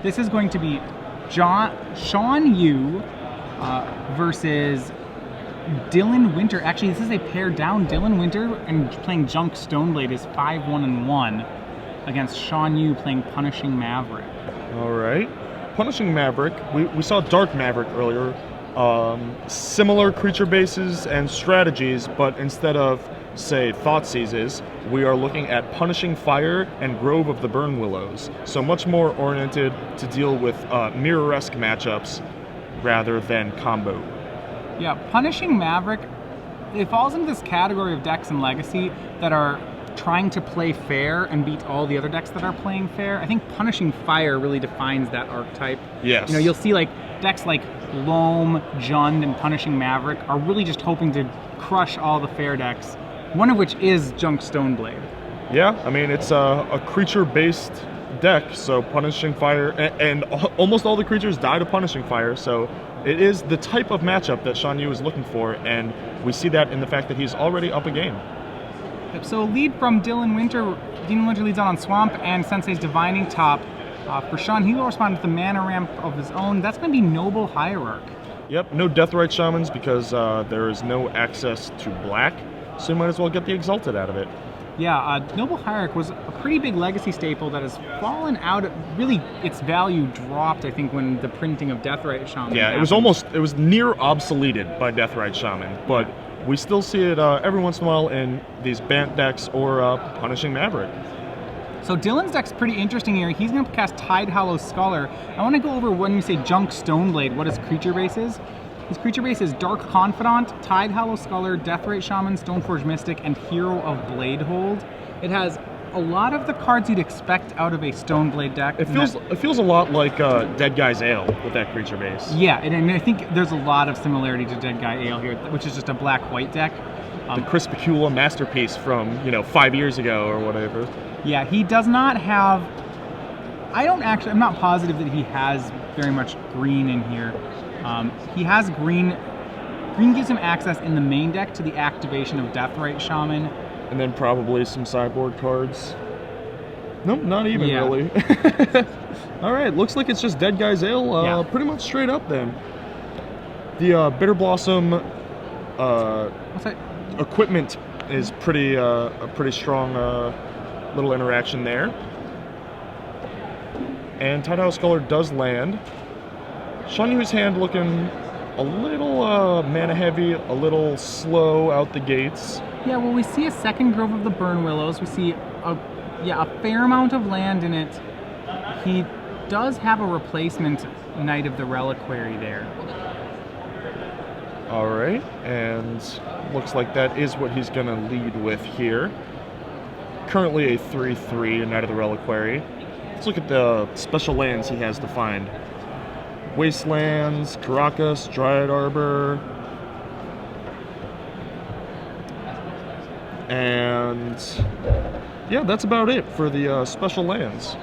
This is going to be Shawn Yu versus Dillon Winter. Actually, this is a pair down. Dillon Winter and playing Junk Stoneblade is 5-1-1 against Shawn Yu playing Punishing Maverick. All right. Punishing Maverick, we saw Dark Maverick earlier. Similar creature bases and strategies, but instead of, say, Thoughtseizes, we are looking at Punishing Fire and Grove of the Burn Willows. So much more oriented to deal with mirror-esque matchups rather than combo. Yeah, Punishing Maverick, it falls into this category of decks in Legacy that are trying to play fair and beat all the other decks that are playing fair. I think Punishing Fire really defines that archetype. Yes. You know, you'll see like decks like Loam, Jund, and Punishing Maverick are really just hoping to crush all the fair decks, one of which is Junk Stoneblade. Yeah, I mean, it's a creature-based deck, so Punishing Fire, and almost all the creatures die to Punishing Fire, so it is the type of matchup that Shawn Yu is looking for, and we see that in the fact that he's already up a game. So lead from Dillon Winter. Dillon Winter leads on Swamp and Sensei's Divining top. For Shawn, he will respond with the mana ramp of his own. That's going to be Noble Hierarch. Yep, no Deathrite Shamans because there is no access to black, so you might as well get the Exalted out of it. Yeah, Noble Hierarch was a pretty big Legacy staple that has fallen out. Really, its value dropped, I think, when the printing of Deathrite Shaman Yeah, happened. it was near obsoleted by Deathrite Shaman, but we still see it every once in a while in these Bant decks or Punishing Maverick. So Dillon's deck's pretty interesting here. He's going to cast Tidehollow Scholar. I want to go over when we say Junk Stoneblade, what his creature base is. His creature base is Dark Confidant, Tidehollow Scholar, Deathrite Shaman, Stoneforge Mystic, and Hero of Bladehold. It has a lot of the cards you'd expect out of a Stoneblade deck. It feels a lot like Dead Guy's Ale with that creature base. Yeah, and I think there's a lot of similarity to Dead Guy Ale here, which is just a black-white deck. The Chris Picula masterpiece from, 5 years ago or whatever. Yeah, he does not have... I'm not positive that he has very much green in here. He has green. Green gives him access in the main deck to the activation of Deathrite Shaman. And then probably some sideboard cards. Nope, not even really. All right, looks like it's just Dead Guy's Ale, pretty much straight up then. The Bitter Blossom What's that? Equipment is a pretty strong little interaction there. And Tidehollow Scholar does land. Shawn Yu's hand looking a little mana heavy, a little slow out the gates. Yeah, well, we see a second Grove of the Burn Willows. We see a fair amount of land in it. He does have a replacement Knight of the Reliquary there. All right, and looks like that is what he's going to lead with here. Currently a 3/3, Knight of the Reliquary. Let's look at the special lands he has to find. Wastelands, Caracas, Dryad Arbor, and yeah, that's about it for the special lands.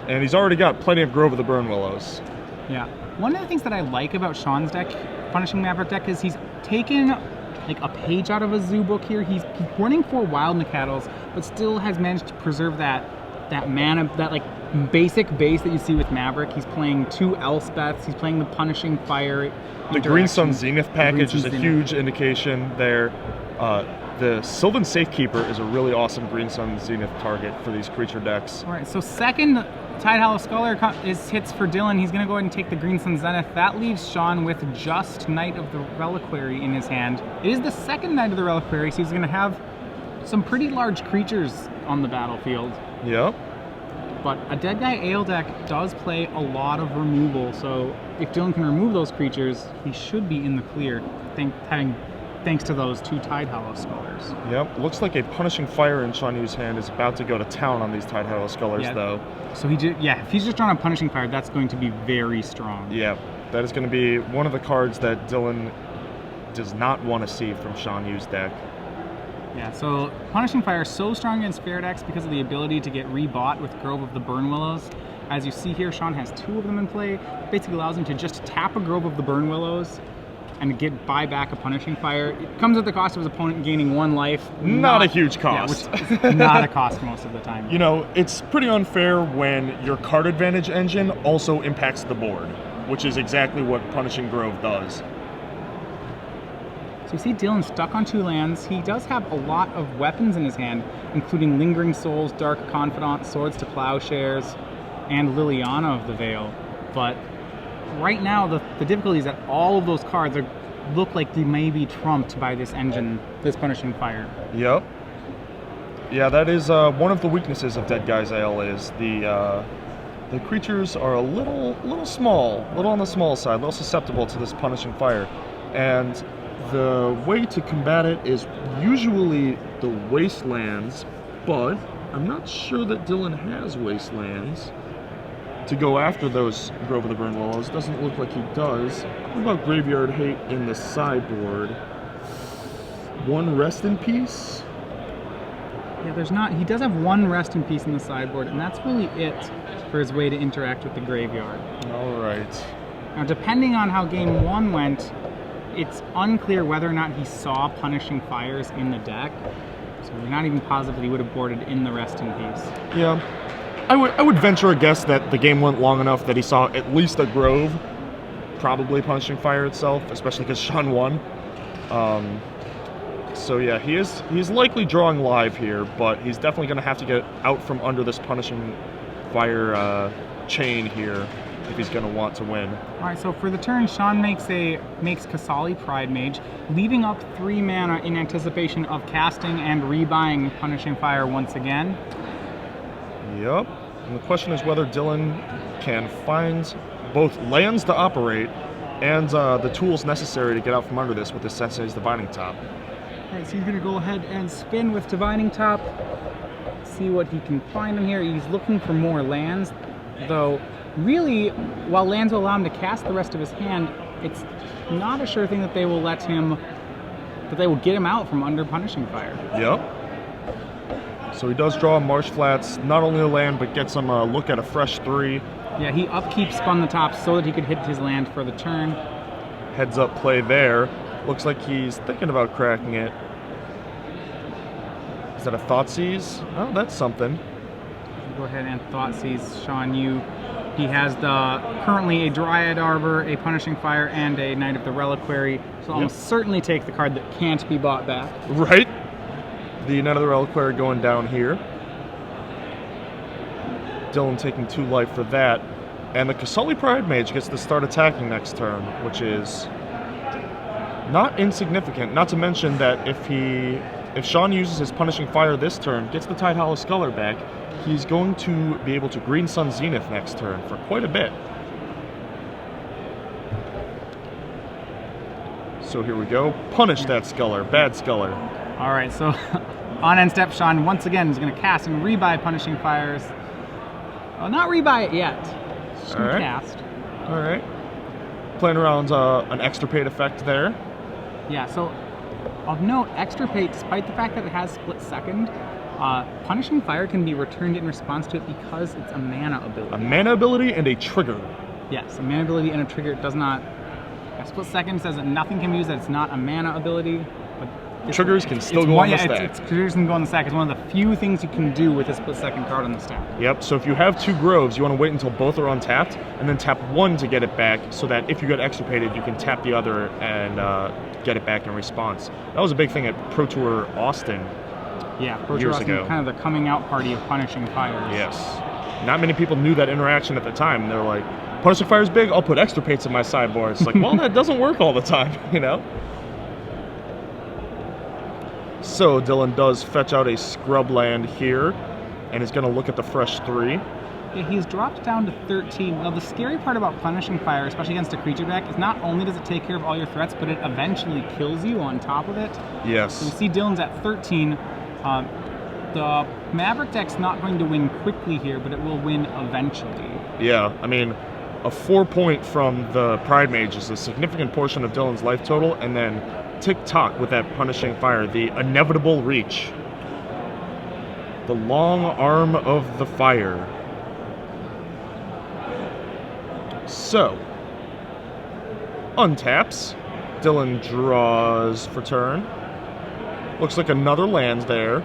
And he's already got plenty of Grove of the Burn Willows. Yeah. One of the things that I like about Shawn's deck, Punishing Maverick deck, is he's taken like a page out of a zoo book here. He's running 4 Wild Nacatls, but still has managed to preserve that mana, that like basic base that you see with Maverick. He's playing 2 Elspeths. He's playing the Punishing Fire. The Green Sun Zenith package is a huge indication there. The Sylvan Safekeeper is a really awesome Green Sun Zenith target for these creature decks. All right, so second Tidehollow Scholar hits for Dillon. He's going to go ahead and take the Green Sun Zenith. That leaves Shawn with just Knight of the Reliquary in his hand. It is the second Knight of the Reliquary, so he's going to have some pretty large creatures on the battlefield. Yep. But a Dead Guy Ale deck does play a lot of removal, so if Dillon can remove those creatures, he should be in the clear, thanks to those 2 Tidehollow Scholars. Yep, looks like a Punishing Fire in Shawn Yu's hand is about to go to town on these Tidehollow Scholars, though. So if he's just drawn a Punishing Fire, that's going to be very strong. Yeah, that is going to be one of the cards that Dillon does not want to see from Shawn Yu's deck. Yeah, so Punishing Fire is so strong against fair decks because of the ability to get rebought with Grove of the Burn Willows. As you see here, Shawn has 2 of them in play. Basically allows him to just tap a Grove of the Burn Willows, and buy back a Punishing Fire. It comes at the cost of his opponent gaining 1 life. Not a huge cost. Yeah, which is not a cost most of the time. You know, it's pretty unfair when your card advantage engine also impacts the board, which is exactly what Punishing Grove does. So you see Dillon stuck on 2 lands. He does have a lot of weapons in his hand, including Lingering Souls, Dark Confidant, Swords to Plowshares, and Liliana of the Veil. But right now, the difficulty is that all of those cards look like they may be trumped by this engine, this Punishing Fire. Yep. Yeah, that is one of the weaknesses of Dead Guy's Ale is the creatures are a little small, a little on the small side, a little susceptible to this Punishing Fire. And the way to combat it is usually the Wastelands, but I'm not sure that Dillon has Wastelands to go after those Grove of the Burned Willows. Doesn't look like he does. What about Graveyard Hate in the sideboard? 1 Rest in Peace? Yeah, there's not. He does have 1 Rest in Peace in the sideboard, and that's really it for his way to interact with the graveyard. All right. Now, depending on how Game 1 went, it's unclear whether or not he saw Punishing Fires in the deck. So we're not even positive that he would have boarded in the Rest in Peace. Yeah. I would venture a guess that the game went long enough that he saw at least a Grove, probably Punishing Fire itself, especially because Shawn won. So yeah, he's likely drawing live here, but he's definitely going to have to get out from under this Punishing Fire chain here if he's going to want to win. All right, so for the turn, Shawn makes Kasali Pride Mage, leaving up 3 mana in anticipation of casting and rebuying Punishing Fire once again. Yep. And the question is whether Dillon can find both lands to operate and the tools necessary to get out from under this with the Sensei's Divining Top. All right, so he's going to go ahead and spin with Divining Top, see what he can find in here. He's looking for more lands, though really, while lands will allow him to cast the rest of his hand, it's not a sure thing that they will get him out from under Punishing Fire. Yep. So he does draw Marsh Flats, not only a land, but gets him a look at a fresh 3. Yeah, he upkeep spun the top so that he could hit his land for the turn. Heads up play there. Looks like he's thinking about cracking it. Is that a Thoughtseize? Oh, that's something. Go ahead and Thoughtseize, Shawn. He has currently a Dryad Arbor, a Punishing Fire, and a Knight of the Reliquary. So almost certainly take the card that can't be bought back. Right. The Knight of the Reliquary going down here. Dillon taking 2 life for that. And the Kasali Pride Mage gets to start attacking next turn, which is not insignificant. Not to mention that if Shawn uses his Punishing Fire this turn, gets the Tidehollow Sculler back, he's going to be able to Green Sun Zenith next turn for quite a bit. So here we go. Punish that Sculler. Bad Sculler. All right, so on end step, Shawn once again is going to cast and rebuy Punishing Fires. Well, not rebuy it yet. Just going to cast. All right. Playing around an Extirpate effect there. Yeah, so of note, Extirpate, despite the fact that it has split second, Punishing Fire can be returned in response to it because it's a mana ability. A mana ability and a trigger. Yes, a mana ability and a trigger. It does not... Split second says that nothing can be used, that it's not a mana ability. But triggers can still go on the stack. Triggers can go on the stack. It's one of the few things you can do with a split second card on the stack. Yep, so if you have 2 Groves, you want to wait until both are untapped, and then tap 1 to get it back, so that if you get extirpated, you can tap the other and get it back in response. That was a big thing at Pro Tour Austin. Yeah, Pro Tour Austin, kind of the coming out party of Punishing Fires. Yes. Not many people knew that interaction at the time. They're like, Punishing Fire's big, I'll put Extirpates in my sideboard. It's like, well, that doesn't work all the time, you know? So Dillon does fetch out a scrub land here, and is going to look at the fresh 3. Yeah, he's dropped down to 13. Now, the scary part about Punishing Fire, especially against a creature deck, is not only does it take care of all your threats, but it eventually kills you on top of it. Yes. So you see Dillon's at 13. The Maverick deck's not going to win quickly here, but it will win eventually. Yeah, I mean, a 4-point from the Pride Mage is a significant portion of Dillon's life total, and then tick-tock with that Punishing Fire, the inevitable reach. The long arm of the fire. So, untaps, Dillon draws for turn. Looks like another land there.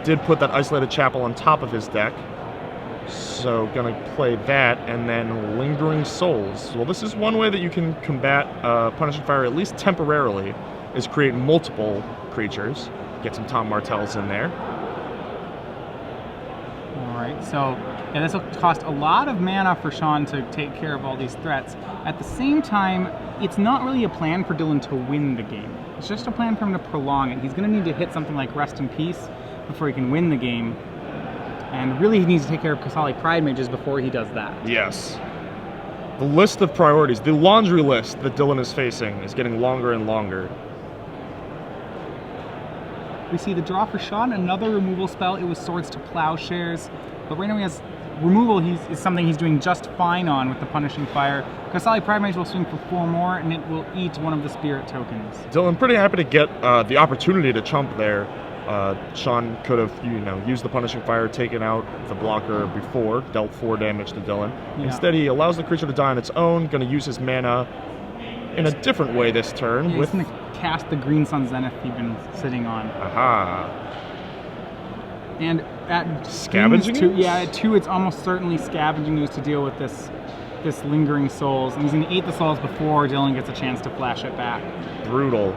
Did put that Isolated Chapel on top of his deck. So gonna play that, and then Lingering Souls. Well, this is one way that you can combat Punishing Fire, at least temporarily, is create multiple creatures. Get some Tom Martells in there. Alright, so yeah, this will cost a lot of mana for Shawn to take care of all these threats. At the same time, it's not really a plan for Dillon to win the game. It's just a plan for him to prolong it. He's gonna need to hit something like Rest in Peace before he can win the game. And really, he needs to take care of Kasali Pride Mages before he does that. Yes. The list of priorities, the laundry list that Dillon is facing is getting longer and longer. We see the draw for Shawn, another removal spell. It was Swords to Plowshares. But right now he has removal is something he's doing just fine on with the Punishing Fire. Kasali Pride Mage will swing for 4 more, and it will eat one of the Spirit tokens. Dillon pretty happy to get the opportunity to chump there. Shawn could have, used the Punishing Fire, taken out the blocker before, dealt 4 damage to Dillon. Yeah. Instead, he allows the creature to die on its own, going to use his mana in a different way this turn. Yeah, he's going to cast the Green Sun Zenith he's been sitting on. Aha. And at Scavenging Ooze? Yeah, at 2, it's almost certainly Scavenging Ooze to deal with this Lingering Souls. And he's going to eat the souls before Dillon gets a chance to flash it back. Brutal.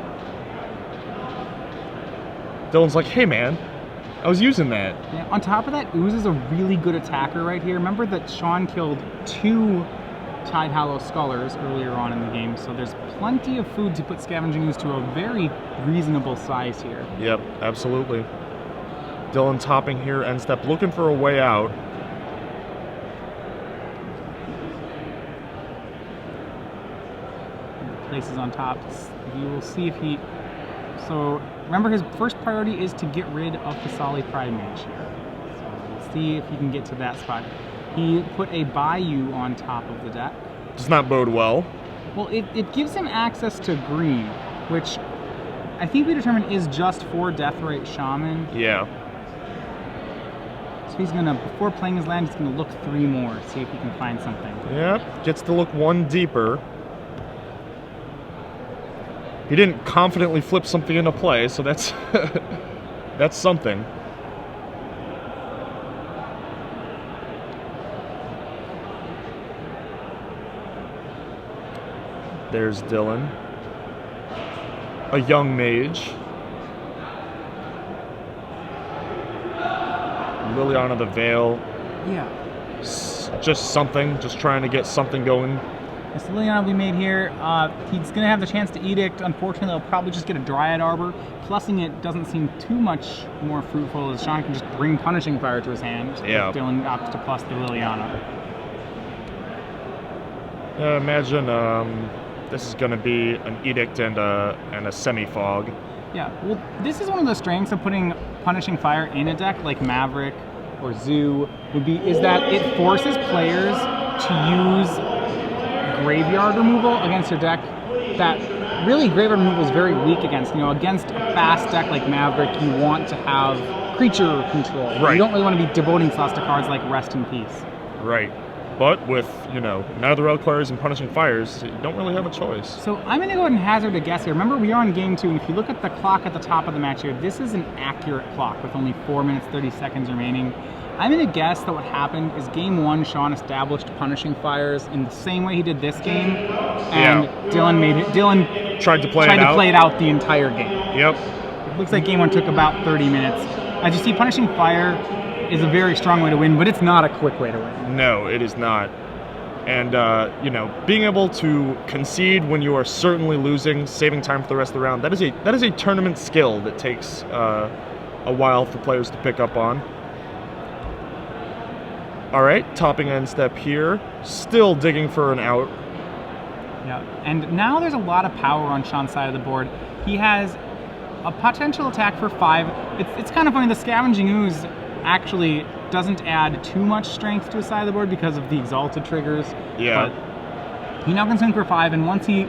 Dillon's like, hey man, I was using that. Yeah, on top of that, Ooze is a really good attacker right here. Remember that Shawn killed 2 Tide Hallow Scholars earlier on in the game, so there's plenty of food to put Scavenging Ooze to a very reasonable size here. Yep, absolutely. Dillon topping here, end step, looking for a way out. Places on top. You will see if he... So, remember his first priority is to get rid of Kasali Pride Mage here. So, we'll see if he can get to that spot. He put a Bayou on top of the deck. Does not bode well. Well, it gives him access to green, which I think we determined is just for Deathrite Shaman. Yeah. So he's gonna, before playing his land, he's gonna look 3 more, see if he can find something. Yep, gets to look 1 deeper. He didn't confidently flip something into play, so that's that's something. There's Dillon. A young mage. Liliana the Veil. Yeah. Just something, just trying to get something going. This Liliana will be made here. He's going to have the chance to Edict. Unfortunately, he'll probably just get a Dryad Arbor. Plussing it doesn't seem too much more fruitful, as Shawn can just bring Punishing Fire to his hand. Yeah. If Dillon opts to plus the Liliana. Imagine this is going to be an Edict and a Semi-Fog. Yeah, well, this is one of the strengths of putting Punishing Fire in a deck like Maverick or Zoo is that it forces players to use graveyard removal against a deck that really graveyard removal is very weak against. Against a fast deck like Maverick, you want to have creature control. Right. You don't really want to be devoting slots to cards like Rest in Peace. Right. But with, Nether Reliquaries and Punishing Fires, you don't really have a choice. So I'm going to go ahead and hazard a guess here. Remember, we are on game 2, and if you look at the clock at the top of the match here, this is an accurate clock with only 4 minutes, 30 seconds remaining. I'm going to guess that what happened is game 1, Shawn established Punishing Fires in the same way he did this game, and yeah. Dillon tried to play it out the entire game. Yep. It looks like game 1 took about 30 minutes. As you see, Punishing Fire is a very strong way to win, but it's not a quick way to win. No, it is not. And, being able to concede when you are certainly losing, saving time for the rest of the round, that is a tournament skill that takes a while for players to pick up on. All right, topping end step here. Still digging for an out. Yeah, and now there's a lot of power on Shawn's side of the board. He has a potential attack for 5. It's kind of funny, the Scavenging Ooze actually doesn't add too much strength to his side of the board because of the Exalted triggers. Yeah. But he now can swing for 5, and once he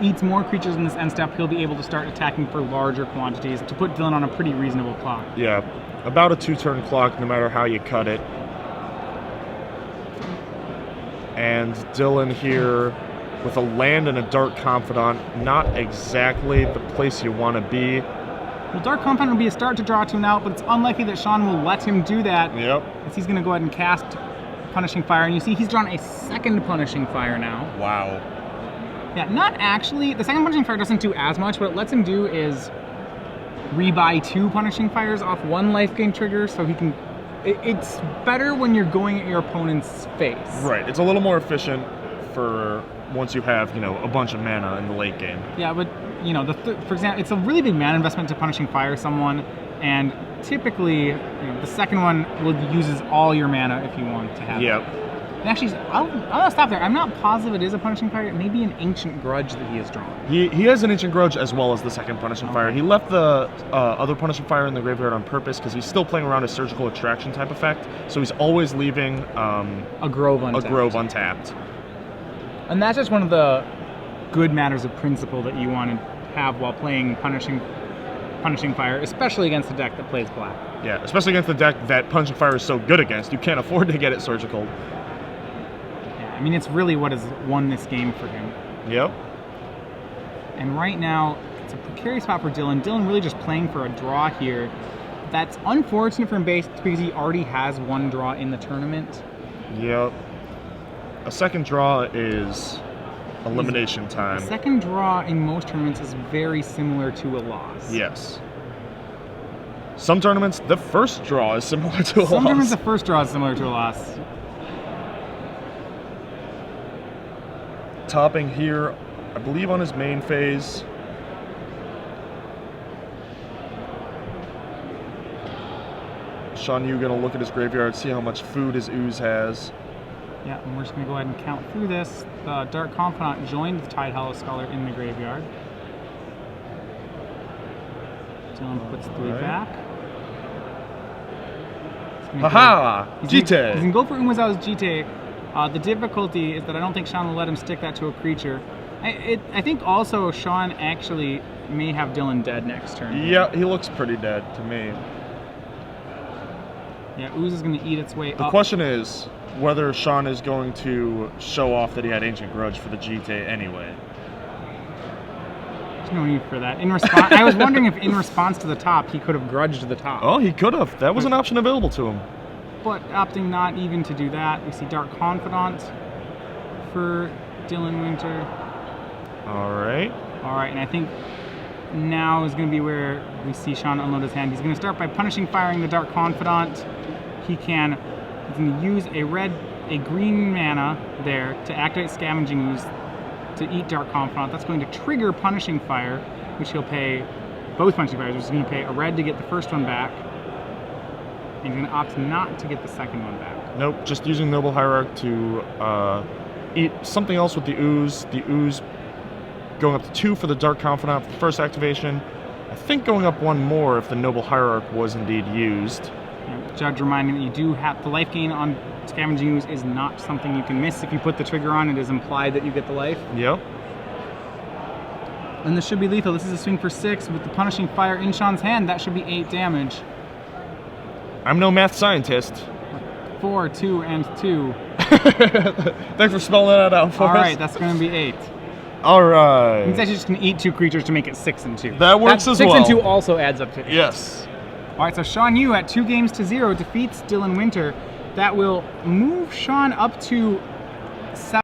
eats more creatures in this end step, he'll be able to start attacking for larger quantities to put Dillon on a pretty reasonable clock. Yeah, about a 2-turn clock no matter how you cut it. And Dillon here with a land and a Dark Confidant, not exactly the place you want to be. Well, Dark Confidant would be a start to draw 2 and out, but it's unlikely that Shawn will let him do that. Yep. As he's going to go ahead and cast Punishing Fire, and you see he's drawn a second Punishing Fire now. Wow. Yeah, not actually. The second Punishing Fire doesn't do as much. What it lets him do is rebuy 2 Punishing Fires off 1 life gain trigger, so he can... It's better when you're going at your opponent's face. Right. It's a little more efficient for once you have, a bunch of mana in the late game. Yeah, but, for example, it's a really big mana investment to Punishing Fire someone, and typically, the second one uses all your mana if you want to have it. Yep. And actually, I'll stop there. I'm not positive it is a Punishing Fire. It may be an Ancient Grudge that he has drawn. He has an Ancient Grudge as well as the second Punishing Fire. He left the other Punishing Fire in the graveyard on purpose because he's still playing around a Surgical Extraction type effect, so he's always leaving a Grove untapped. And that's just one of the good matters of principle that you want to have while playing Punishing Fire, especially against a deck that plays black. Yeah, especially against the deck that Punishing Fire is so good against. You can't afford to get it Surgical. Yeah, I mean, it's really what has won this game for him. Yep. And right now, it's a precarious spot for Dillon. Dillon really just playing for a draw here. That's unfortunate for him because he already has 1 draw in the tournament. Yep. A second draw is elimination time. A second draw in most tournaments is very similar to a loss. Yes. Some tournaments, the first draw is similar to a loss. Some tournaments, the first draw is similar to a loss. Topping here, I believe on his main phase. Shawn, you gonna look at his graveyard, see how much food his ooze has. Yeah, and we're just going to go ahead and count through this. The Dark Confidant joined the Tide Hollow Scholar in the graveyard. Dillon puts 3 back. Haha! He's Jite! going to go for Umezawa's Jite. The difficulty is that I don't think Shawn will let him stick that to a creature. I think also Shawn actually may have Dillon dead next turn. Yeah, he looks pretty dead to me. Yeah, Ooze is going to eat its way up. The question is whether Shawn is going to show off that he had Ancient Grudge for the Jite anyway. There's no need for that. In response, I was wondering if in response to the top, he could have grudged the top. Oh, he could have. That was an option available to him. But opting not even to do that, we see Dark Confidant for Dillon Winter. All right. All right, and I think now is going to be where we see Shawn unload his hand. He's going to start by Punishing Firing the Dark Confidant. He's going to use a green mana there to activate Scavenging Ooze to eat Dark Confidant. That's going to trigger Punishing Fire, which he'll pay both Punishing Fires. He's going to pay a red to get the first one back, and he's going to opt not to get the second one back. Nope, just using Noble Hierarch to eat something else with the Ooze. The Ooze going up to 2 for the Dark Confidant for the first activation. I think going up 1 more if the Noble Hierarch was indeed used. Judge reminding that you do have the life gain on Scavenging Ooze is not something you can miss. If you put the trigger on, it is implied that you get the life. Yep. And this should be lethal. This is a swing for 6 with the Punishing Fire in Shawn's hand. That should be 8 damage. I'm no math scientist. 4, 2, and 2. Thanks for spelling that out for us. All right, that's going to be 8. All right. He's actually just going to eat 2 creatures to make it 6 and 2. That works as well. 6 and 2 also adds up to 8. Yes. All right, so Shawn Yu at 2-0 defeats Dillon Winter. That will move Shawn up to 7.